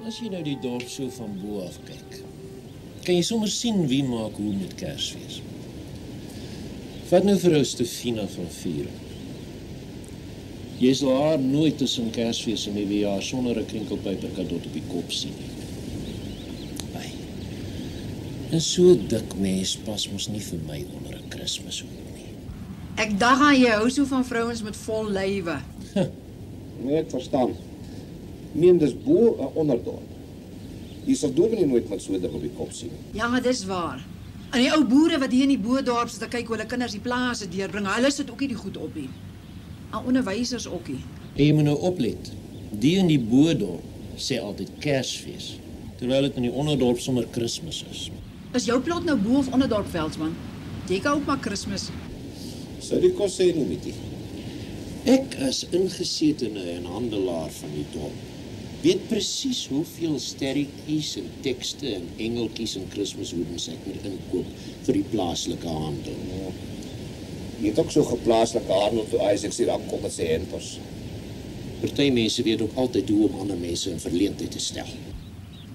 As jy nou die dorp so van bo af kyk, kan jy sommer sien wie maak hoe met Kersfees. Vat nou vir ou Stefina van Vuren. Jy sal haar nooit tussen Kersfees en Nuwejaar sonder 'n krinkelpyperkadot op die kop sien nie. En so dik mens pas mos nie vir my onder 'n Kersmishoed nie. Ek dag aan jy hou so van vrouens met vol lywe. Nee, ek verstaan. Meen dis bo 'n onderdorp. Jy sal dominee nooit met so dik op die kop sien. Ja, dis waar. En die ou boere wat hier in die Boedorp sit, kyk hoe hulle kinders die plase deurbring, hulle sit ook nie die goed op nie. Al onderwysers ookie. En jy moet nou oplet. Die in die Boedorp sê altyd Kersfees, terwyl dit in die onderdorp sommer Kersfees is. Is jou plot nou bo of onderdorp, Veldsmann? Jy kan ook maar Kersfees. Sou die kos sê nie met die. Ek as ingesetene en handelaar van die dorp weet presies hoeveel sterretjies en tekste en engeltjies en Kersmishoedens ek moet inkoop vir die plaaslike handel. Jy het ook so geplaaslike handel toe Isaac hier aankom met sy hempers. Party mense weet ook altyd hoe om ander mense in verleentheid te stel.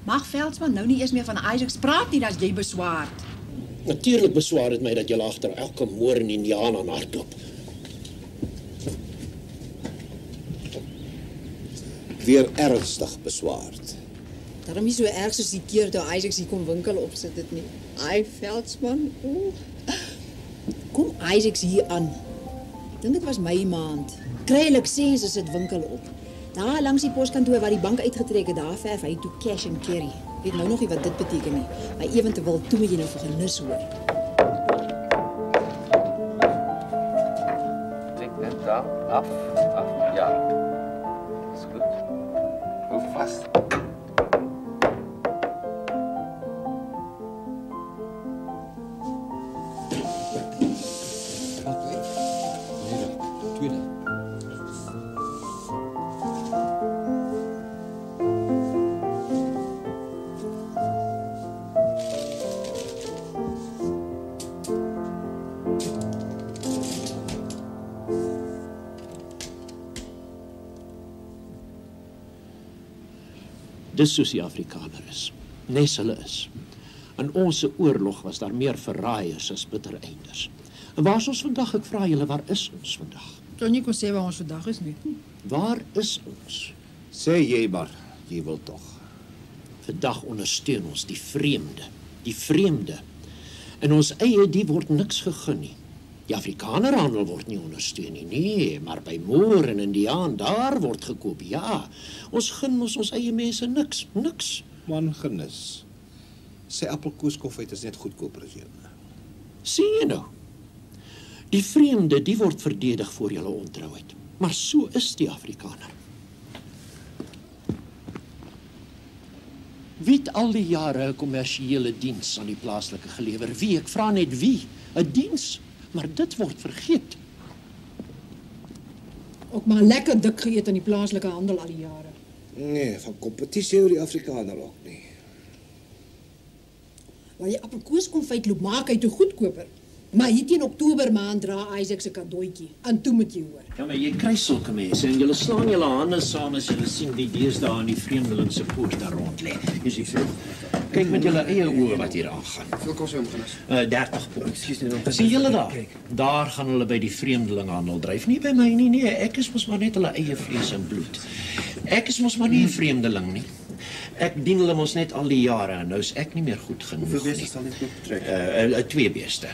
Mag Veldsmann nou nie eers meer van Isaac praat nie, as jy beswaard. Natuurlik beswaar dit my dat jy agter elke moor en Indiaan aan hardloop. Weer ernstig beswaard. Daarom nie so erg soos die keer toe Isaac hier kom winkel opsit het nie. Ai, Veldsmann. Kom Isaac hier aan. Dink dit was my maand. Krylik sê sy sit winkel op. Daar langs die poskantoor waar die bank uitgetrek het, daar verf hy toe cash and carry. Weet nou nog nie wat dit beteken nie. Maar ewentueel toe moet jy nou vir genis hoor. Trek net daar af, ja. Is goed. Hou vast. Dis soos die Afrikaner is. Nes hulle is. In ons oorlog was daar meer verraaiers as bittereinders. En waar is ons vandag? Ek vra julle, waar is ons vandag? Kan nie kon sê waar ons vandag is nie. Waar is ons? Sê jy maar, jy wil tog. Vandag ondersteun ons die vreemde. Die vreemde. In ons eie die word niks gegun nie. Die Afrikanerhandel word nie ondersteun nie. Nee, maar by Moor en Indiaan, daar word gekoop. Ja, ons gun ons eie mense niks. Niks. Man genis. Sy appelkoeskonfyt is net goedkoper as joune. Sien jy nou? Die vreemde, die word verdedig voor julle ontrouheid. Maar so is die Afrikaner. Wie het al die jare 'n kommersiële diens aan die plaaslike gelewer? Wie? Ek vra net wie? 'n Diens? Maar dit word vergeet. Ook maar lekker dik geëet in die plaaslike handel al die jare. Nee, van kompetisie oor die Afrikaner ook nie. Waar jy appelkoeskonfyt loop, maak hy toe goedkoper. Maar hier teen Oktober maand dra Isaac se cadeautjie. En toe moet jy hoor. Ja, maar jy kry sulke mense en julle slaan julle hande saam as julle sien wie deesdae in die vreemdeling se poort daar rond lê. Jy sien so. Kyk met julle eie oë wat hier aangaan. Hoeveel kos hy omgenis? 30 pond. Sien julle daar? Daar gaan hulle by die vreemdelinghandel dryf. Nie by my nie, nee. Ek is mos maar net hulle eie vlees en bloed. Ek is mos maar nie 'n vreemdeling nie. Ek dien hulle mos net al die jare en nou is ek nie meer goed genoeg nie. Hoeveel beeste sal jy trek? 2 beeste.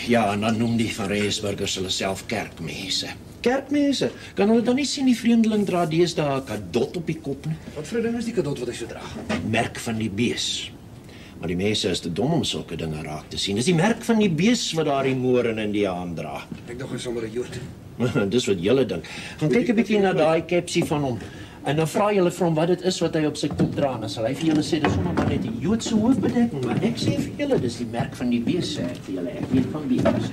Ja, en dan noem die van Reyesburgers hulle self kerkmense. Kerkmense, kan hulle dan nie sien die vreemdeling dra deesdae 'n kadot op die kop nie? Wat vir 'n ding is die kadot wat hy so dra? Merk van die bees. Maar die mense is te dom om sulke dinge raak te sien. Dis die merk van die bees wat daar die Moor en Indiaan dra. Ek dink hy sommer 'n Jood. Dis wat julle dink. Gaan kyk 'n bietjie na daai kepsie van hom. En dan vra julle vir hom wat dit is wat hy op sy kop dra. En dan sal hy vir julle sê dis sommer maar net 'n Joodse hoofbedekking, maar ek sê vir julle dis die merk van die bees, sê ek vir julle. Ek weet van wie ek sê.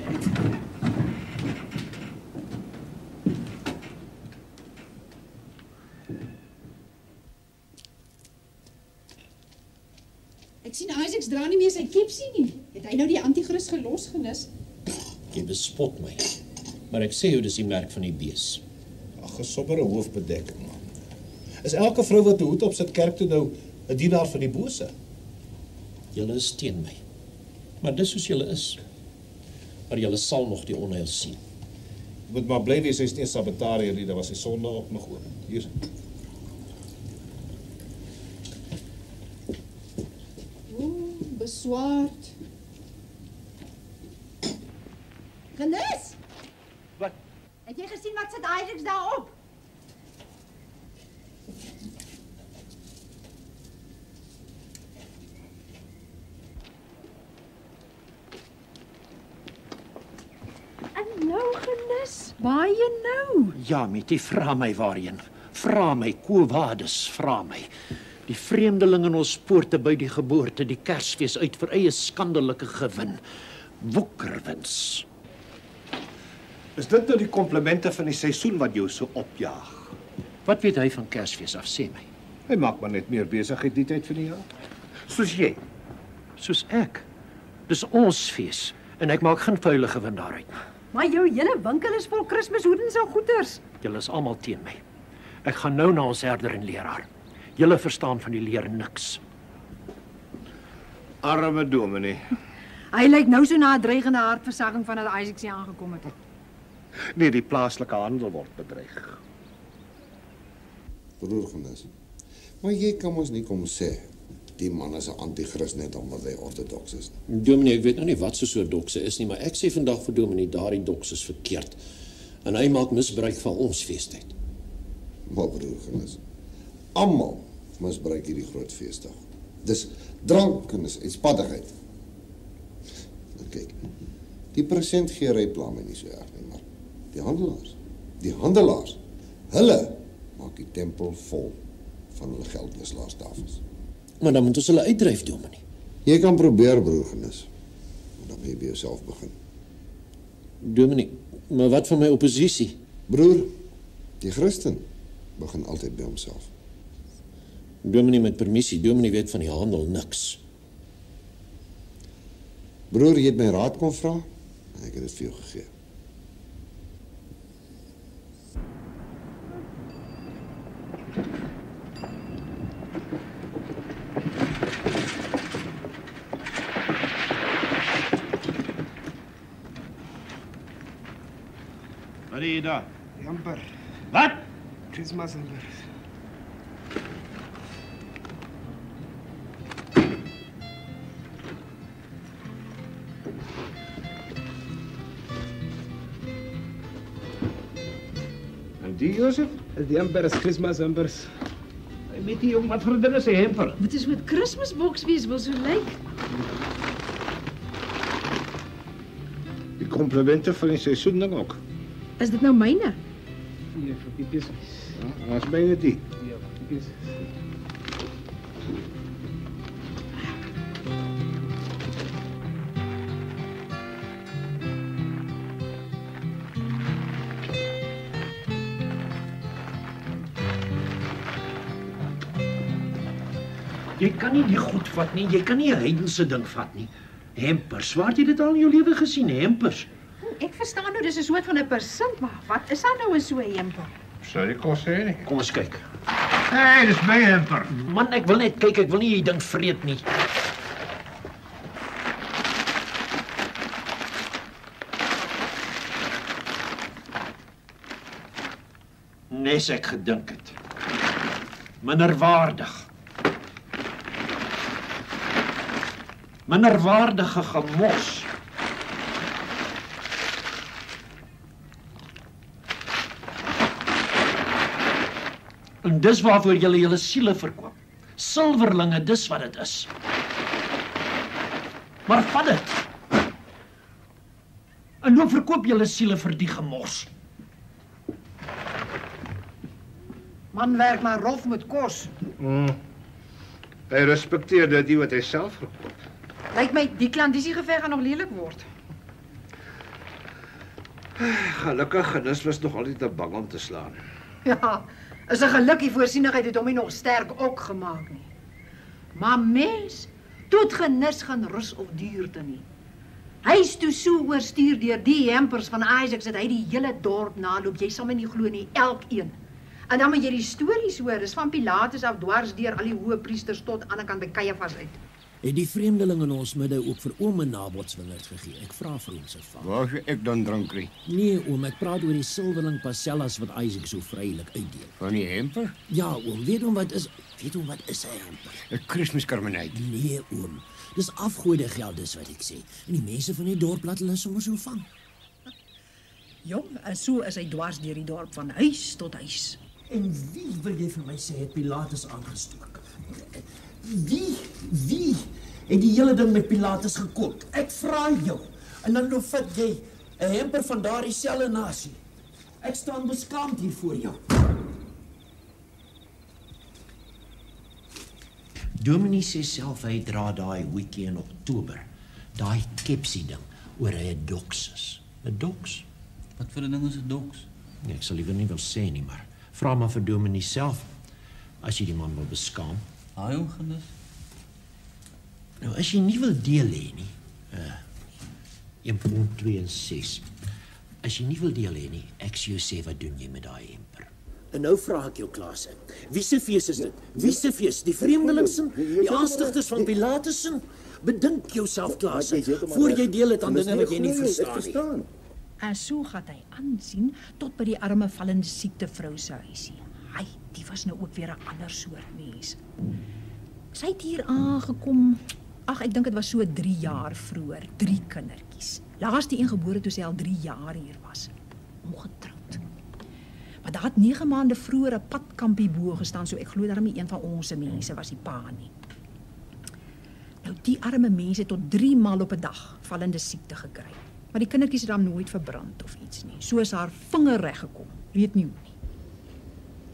Ek sien Isaac dra nie meer sy kepsie nie. Het hy nou die anti-Christ gelos genis? Jy bespot my. Maar ek sê jou dis die merk van die bees. Ag, 'n sombere hoofbedekking, man. Is elke vrou wat 'n hoed opsit kerk toe nou 'n dienaar van die bose? Julle is teen my. Maar dis soos julle is. Maar julle sal nog die onheil sien. Jy moet maar bly wees, hy's nie 'n sabotariër nie, daar was hy sonde op my oor. Hier. Beswaard. Genis! Wat? Het jy gesien wat sit Isaacs daarop? En nou, Genis, waar jy nou? Ja, Mietie, vra my waarheen. Vra my, Quo Vadis, vra my. Die vreemdeling in ons poorte by die geboorte, die Kersfees uit vir eie skandelike gewin. Woekerwins. Is dit nou die komplimente van die seisoen wat jou so opjaag? Wat weet hy van Kersfees af, sê my? Hy maak maar net meer besigheid die tyd van die jaar. Soos jy. Soos ek. Dis ons fees, en ek maak geen vuile gewin daaruit. Maar jou hele winkel is vol Kershoedens en goeders. Julle is almal teen my. Ek gaan nou na ons herder en leraar. Julle verstaan van die leer niks. Arme dominee. Hy lyk nou so na 'n dreigende hartversagting vandat Isaacs hier aangekom het. Nee, die plaaslike handel word bedreig. Broer Genis. Maar jy kan ons nie kom sê die man is 'n anti-kris net omdat hy ortodoks is. Dominee, ek weet nou nie wat so dokse is nie, maar ek sê vandag vir Dominee, daardie doks is verkeerd. En hy maak misbruik van ons feestyd. Maar broer Genis, almal misbruik hierdie groot feesdag. Dis drank en is uitspattigheid. Nou kyk, die persentgeery pla my nie so erg nie, maar die handelaars, hulle maak die tempel vol van hulle geldwisselaarsstafels. Maar dan moet ons hulle uitdryf, Dominee. Jy kan probeer, broer Genis, maar dan moet jy by jouself begin. Dominee, maar wat van my oppositie? Broer, die Christen begin altyd by homself. Dominee, met permissie, Dominee weet van die handel niks. Broer, jy het my raad kon vra, en ek het dit vir jou gegee. Wat is daar? Jamper. Wat? Christmas hamper. En die Josef? Die hamper is Christmas hampers. Hy met die jong, wat vir 'n ding is 'n hamper? Wat is met Kersboks wees wil so lyk? Die komplimente van die seisoen ding ook. Is dit nou myne? Nee, vir die business. Ja, as byna die. Ja, vir die business. Jy kan nie die goed vat nie, jy kan nie 'n heidense ding vat nie. Hempers, waar het jy dit al in jou lewe gesien, hempers? Ek verstaan nou dis 'n soort van 'n persint, maar wat is daar nou in so 'n hemper? Sou jy kos sê nie? Kom ons kyk. Hey, dis my hamper. Man, ek wil net kyk, ek wil nie hierdie ding vreet nie. Nes ek gedink het. Minderwaardig. Minderwaardige gemos. En dis waarvoor julle julle siele verkoop. Silwerlinge, dis wat dit is. Maar vat dit. En nou verkoop julle siele vir die gemors. Man werk maar rof met kos. Hy respekteer dit die wat hy self verkoop. Lyk my die klandisiegeveg gaan nog lelik word. Gelukkig Genis was nog altyd te bang om te slaan. Ja, is 'n geluk die voorsienigheid het hom nie nog sterk ook gemaak nie. Maar mens, toe Genis gaan rus of duurte nie. Hy's toe so oorstuur deur die hempers van Isaacs dat hy die hele dorp naloop. Jy sal my nie glo nie, elkeen. En dan moet jy die stories hoor, dis van Pilatus af dwars deur al die hoë priesters tot aan die kant by Caiaphas uit. Het die vreemdeling in ons midde ook vir oom 'n nabotswingerd gegee? Ek vra vir hom se van. Waar sou ek dan drank kry? Nee oom, ek praat oor die silwerling pasellas wat Isaac so vrylik uitdeel. Van die hemper? Ja oom, weet hom wat is 'n hemper? 'n Kersmiskarmenuit. Nee oom, dis afgooide geld dis wat ek sê. En die mense van die dorp laat hulle sommer so vang. Jong, en so is hy dwars deur die dorp van huis tot huis. En wie wil jy vir my sê het Pilatus aangestook? Wie het die hele ding met Pilatus gekort? Ek vra jou. En dan vat jy 'n hemper van daardie selfe nasie. Ek staan beskaamd hier voor jou. Dominee sê self hy dra daai hoedjie in Oktober. Daai kepsie ding oor hy 'n doks is. 'n Doks? Wat vir 'n ding is 'n doks? Nee, ek sal liever nie wil sê nie, maar vra maar vir Dominee self as jy die man wil beskaam. Haai hom Genus. Nou as jy nie wil deel hê nie, 1.26. As jy nie wil deel hê nie, ek sê jou sê wat doen jy met daai hemper? En nou vra ek jou Klaas, wie se fees is dit? Wie se fees? Die vreemdelingsin? Die aanstigters van Pilatussin? Bedink jouself Klaas, voor jy deel het aan dinge wat jy nie verstaan nie. En so gaan hy aansien tot by die arme vallende siekte vrou se huisie. Hy, die was nou ook weer 'n ander soort mens. Sy het hier aangekom, ek dink dit was so 3 jaar vroeër, 3 kindertjies. Laaste een gebore toe sy al 3 jaar hier was, ongetroud. Maar daar het 9 maande vroeër 'n padkampie bo gestaan, so ek glo daarom nie een van ons mense was die pa nie. Nou die arme mense het tot 3 maal op 'n dag vallende siekte gekry. Maar die kindertjies het dan nooit verbrand of iets nie. So is haar vinger reg gekom. Weet nie hoe nie.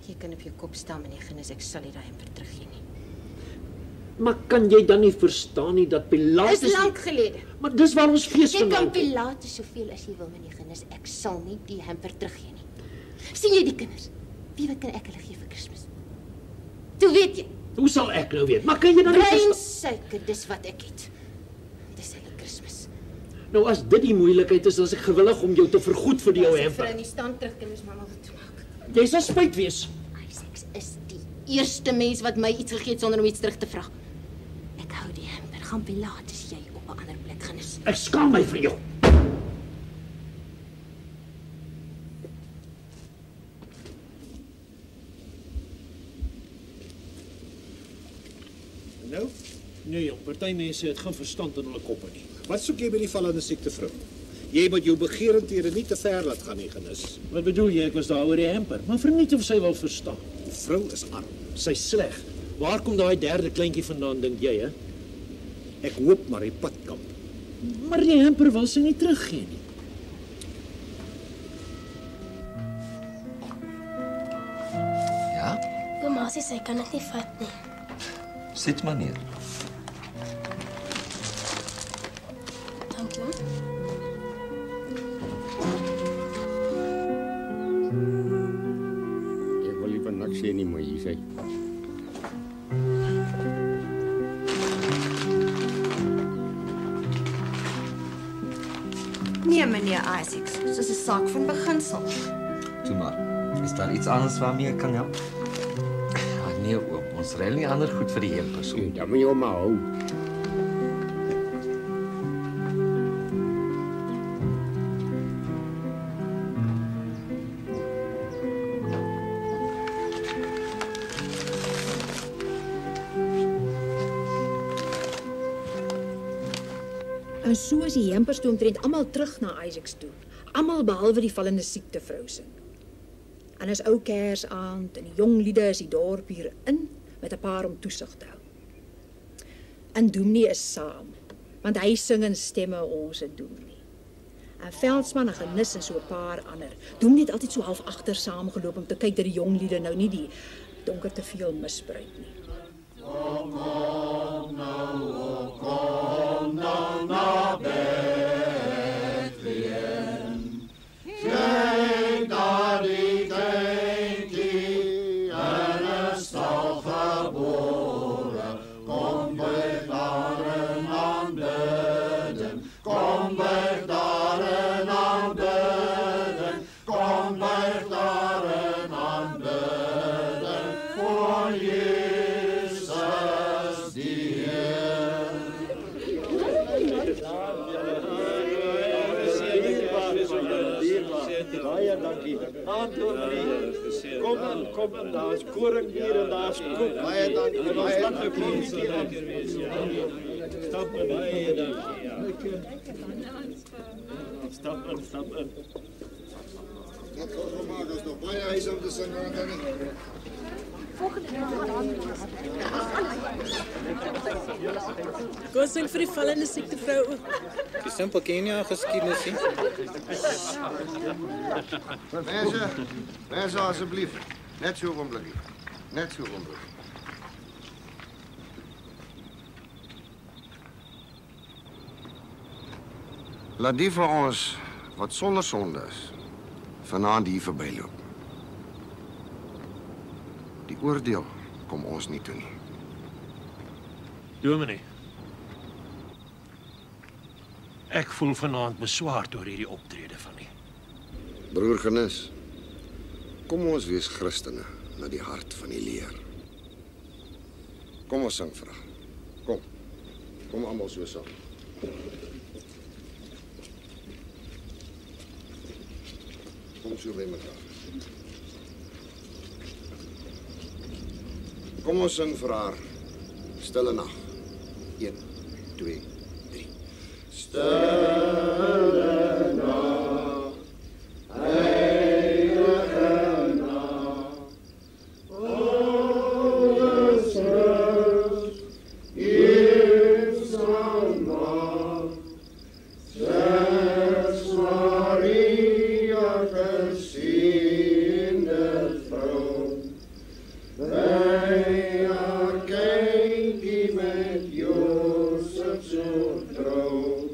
Jy kan op jou kop staan, meneer Genus, ek sal nie daai hemper teruggee nie. Maar kan jy dan nie verstaan nie dat Pilatus... Dis lank gelede. Maar dis waar ons fees Jy van kan maak. Pilatus soveel as jy wil, meneer Genus, ek sal nie die hemper teruggee nie. Sien jy die kinders? Wie wat kan ek hulle gee vir Kersfees? Toe weet jy. Hoe sal ek nou weet? Maar kan jy dan nie Bruin verstaan? suiker, dis wat ek het. Dis hulle Kersfees. Nou as dit die moeilikheid is, dan is ek gewillig om jou te vergoed vir die ou Vrou hemper. nie staan terug, kinders, mamma wil toemaak. Jy sal spyt wees. Isaac is die eerste mens wat my iets gegee het sonder om iets terug te vra. Ek hou die hemper. Gaan Pilatus jy op 'n ander plek Genus. Ek skaam my vir jou. Nou, Nee jong, party mense het geen verstand in hulle koppe nie. wat soek jy by die vallende siekte vrou? Jy moet jou begeerendhede nie te ver laat gaan nie, Genus. Wat bedoel jy? Ek was daar oor die hemper. Maar verniet of sy wil verstaan. Die vrou is arm. Sy sleg. Waar kom daai derde kleintjie vandaan, dink jy, hè? Ek hoop maar die padkamp. Maar die hemper wil sy nie teruggee nie. Ja? Mamma sê sy kan dit nie vat nie. Sit maar neer. Dankie. Ek wil liever niks sê nie, maar hier sê. Nee, meneer Isaacs, dis 'n saak van beginsel. Toe maar. Is daar iets anders waarmee ek kan help? Nee oom, ons ruil nie ander goed vir die hempers. Dan moet jy hom maar hou. En so is die hempers toe omtrent almal terug na Isaacs toe. Almal behalwe die vallende siekte vrou se. En as ou Kersaand en die jong liede is die dorp hier in met 'n paar om toesig te hou. En Dominee is saam, want hy sing in stemme ons het Dominee. En Veldsmann en Genus en so 'n paar ander. Dominee het altyd so half agter saamgeloop om te kyk dat die jong liede nou nie die donker te veel misbruik nie. Kom nou na Bethlehem. Kyk daar die kindjie in 'n stal gebore. Kom buig daar en aanbidden. Kom buig daar en aanbidden. Kom buig daar en aanbidden. kom en daar's koringbier en daar's koek. Baie dankie. En ons Baie laat dankie. ook lekker wees. Stap in. Baie dankie. Stap in. Dat kan gemaak, is nog baie huis om te sing aan dan nie. Kom sing vir die vallende siektevrou ook. Die simpel Kenia geskiedenis nie. Mense asseblief, net so 'n oombliekie. Net so 'n oomblik. Laat die van ons wat sonder sonde is, vanaand hier verbyloop. Die oordeel kom ons nie toe nie. Dominee. Ek voel vanaand beswaard oor hierdie optrede van u. Broer Genis, kom ons wees Christene na die hart van die leer. Kom ons sing vir haar. Kom almal so saam. Kom so by mekaar. Kom ons sing vir haar. Stille nag. 1, 2, 3. Stille nag. Heilige nag. Alles rust. Iets aan macht. Zelfs Maria geziende vrouw. Bij haar kindje met Jozef zo trouw.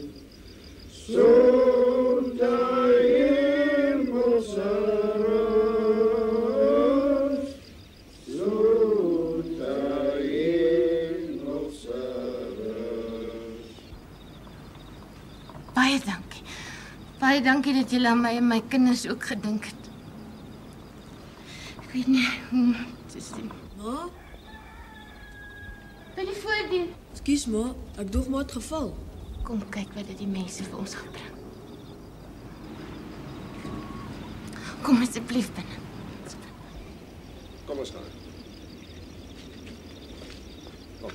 Zoekt hij hemelse rust. Zoekt hij hemelse rust. Baie dankie. Baie dankie dat julle aan my en my kinders ook gedink het. Ek weet nie hoe te sê. Ma, Wil jy voordeel? ekskuus ma, ek dog maar het geval. Kom kyk wat dit die mense vir ons gebring. Kom asseblief binne. Kom ons gaan. Kom.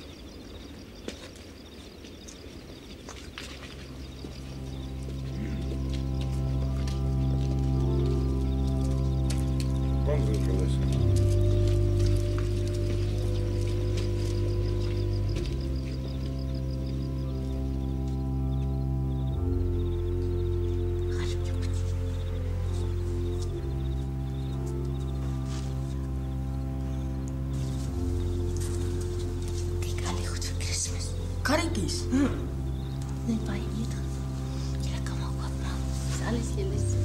Kom, broer Genis. Kyk al die goed vir Kersfees. Karretjies. Net baie eet. Julle kan maar oopmaak. Dis alles julle se.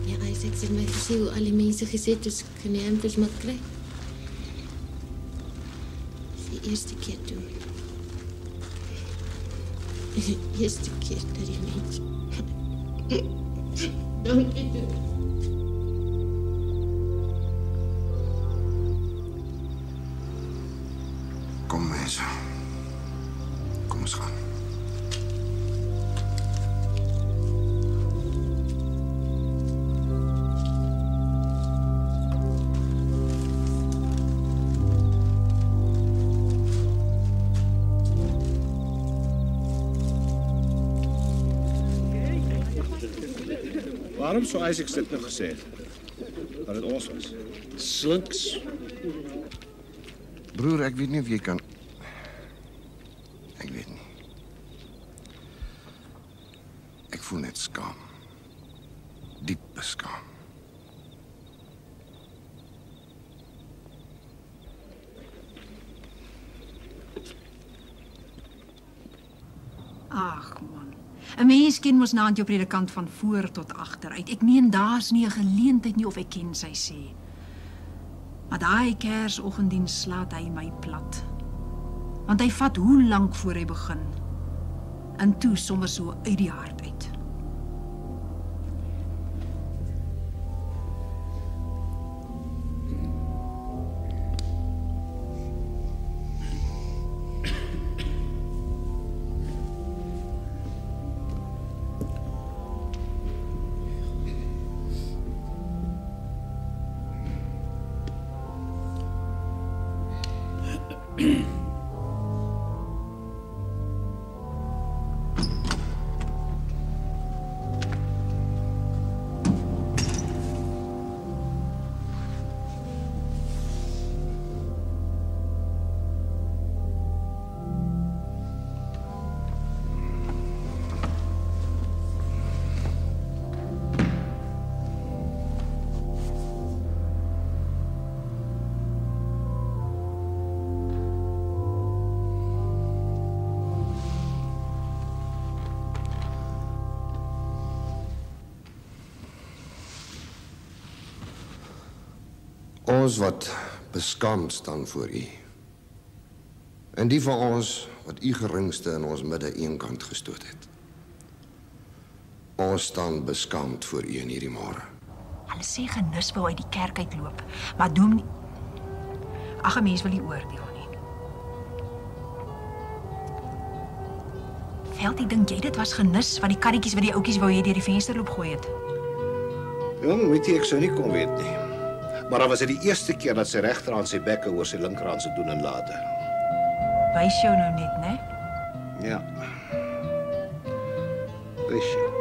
Ja, Isaac het my gesê hoe al die mense gesê het, dus kan die hampers maar kry. Dis die eerste keer doen. Die eerste keer dat die mense... Dankie doen. Kom mense. Kom ons gaan. Waarom sou Isaac dit nou gesê het? Dat dit ons was. Slinks. Broer, ek weet nie of jy kan... Ek weet nie. Ek voel net skaam. Diep beskaam. Ag man. 'n Mens ken mos naand jou predikant van voor tot agter uit. Ek meen daar's nie 'n geleentheid nie of ek ken sy sê. Maar daai Kersoggenddiens slaat hy my plat. Want hy vat hoe lank voor hy begin. En toe sommer so uit die hart uit. Ons wat beskaamd staan voor u. En die van ons wat u geringste in ons midde eenkant gestoot het. Ons staan beskaamd voor u in hierdie môre. Hulle sê Genus wou uit die kerk uitloop, maar Dominee... Ag, 'n mens wil nie oordeel nie. Veldie, dink jy dit was Genus wat die karretjies wat die oudjies wou hê deur die vensterloop gooi het? Jong, weet jy, ek sou nie kon weet nie. Maar dan was dit die eerste keer dat sy regterhand sy bekke oor sy linkerhand se doen en late. Wys jou nou net, né? Ja. Wys jou.